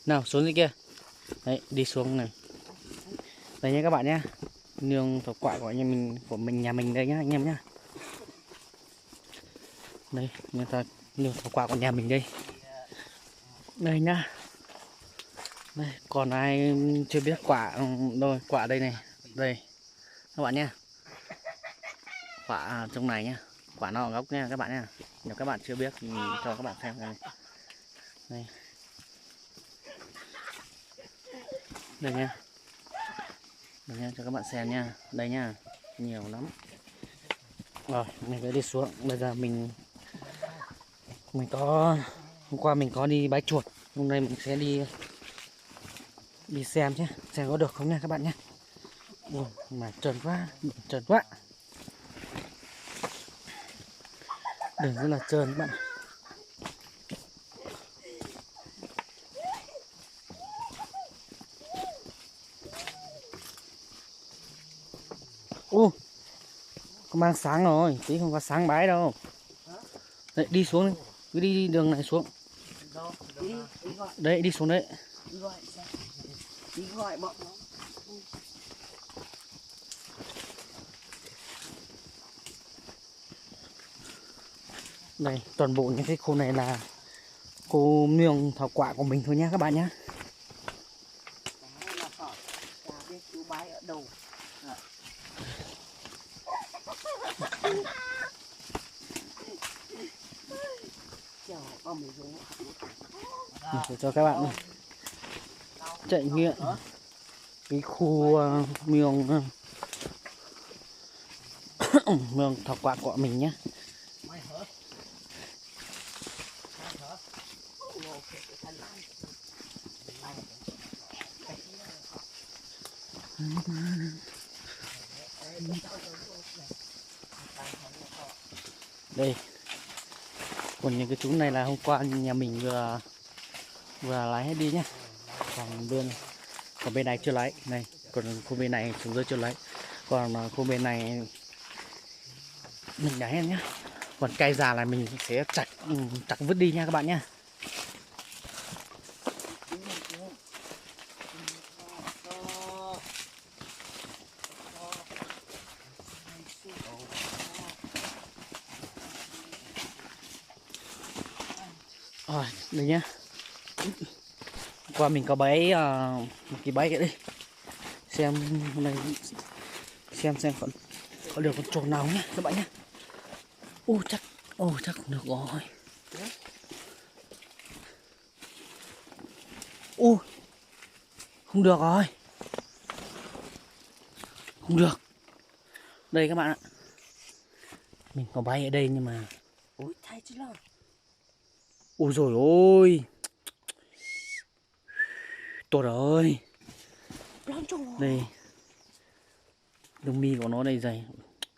Nào xuống dưới kia. Đấy, đi xuống này. Đây nhé các bạn nhé. Nương thảo quả của nhà mình đây nhá anh em nhá. Đây, người ta nương thảo quả của nhà mình đây. Đây nhá. Đây, còn ai chưa biết quả rồi, quả đây này. Đây. Các bạn nhá. Quả trong này nhá. Quả nó ở gốc nha các bạn nhá. Nếu các bạn chưa biết thì cho các bạn xem này. Đây. Đây nha. Đây nha, cho các bạn xem nha. Đây nha. Nhiều lắm. Rồi, mình phải đi xuống. Bây giờ mình có hôm qua mình có đi bãi chuột, hôm nay mình sẽ đi xem chứ, xem có được không nha các bạn nhé. Ui, mà trơn quá, trơn quá, đường rất là trơn các bạn. Ô, có mang sáng rồi, tí không có sáng bãi đâu. Đấy, đi xuống đi, cứ đi đường này xuống. Đấy, đi xuống đấy. Đi gọi bọn nó. Đây, toàn bộ những cái khu này là khu nương thảo quả của mình thôi nhá các bạn nhé. Mình sẽ cho các bạn trải nghiệm cái khu mương mương thảo quả của mình nhé. Đây, còn những cái chú này là hôm qua nhà mình vừa lái hết đi nhá. Còn bên này chưa lấy này, còn khu bên này chúng tôi chưa lấy, còn khu bên này mình đã hết nhá. Còn cây già là mình sẽ chặt vứt đi nha các bạn nhá. Rồi đây nhá, qua mình có bẫy một cái bẫy đây, xem hôm nay xem có được con trồn nào nhé các bạn nhé. Chắc không được rồi. Không được rồi, không được. Đây các bạn ạ, mình có bay ở đây nhưng mà Thay chứ lo. ôi rồi ôi, tốt rồi. Đây, lông mi của nó đây dày,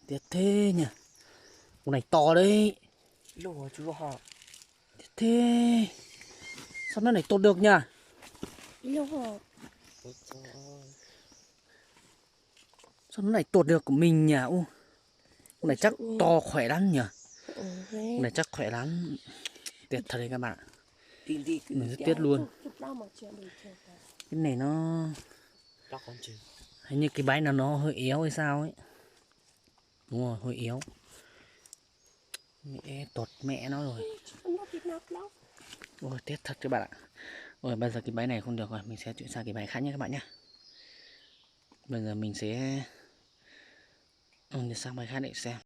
tiếc thế nhỉ. Con này to đấy. Lùa chú họ. Tiếc thế, sao nó này tốt được nhỉ? Lùa. Sao nó này tốt được của mình nhỉ? Con này chắc to khỏe lắm nhỉ? Con này chắc khỏe lắm. Tuyệt thật đấy các bạn ạ. Mình rất tiếc luôn. Cái này nó hình như cái bãi nào nó hơi éo hay sao ấy. Đúng rồi, hơi éo. Mẹ tột mẹ nó rồi. Ôi tiếc thật các bạn ạ. Ôi bây giờ cái bãi này không được rồi, mình sẽ chuyển sang cái bãi khác nhé các bạn nhé. Bây giờ mình sẽ sang bãi khác để xem.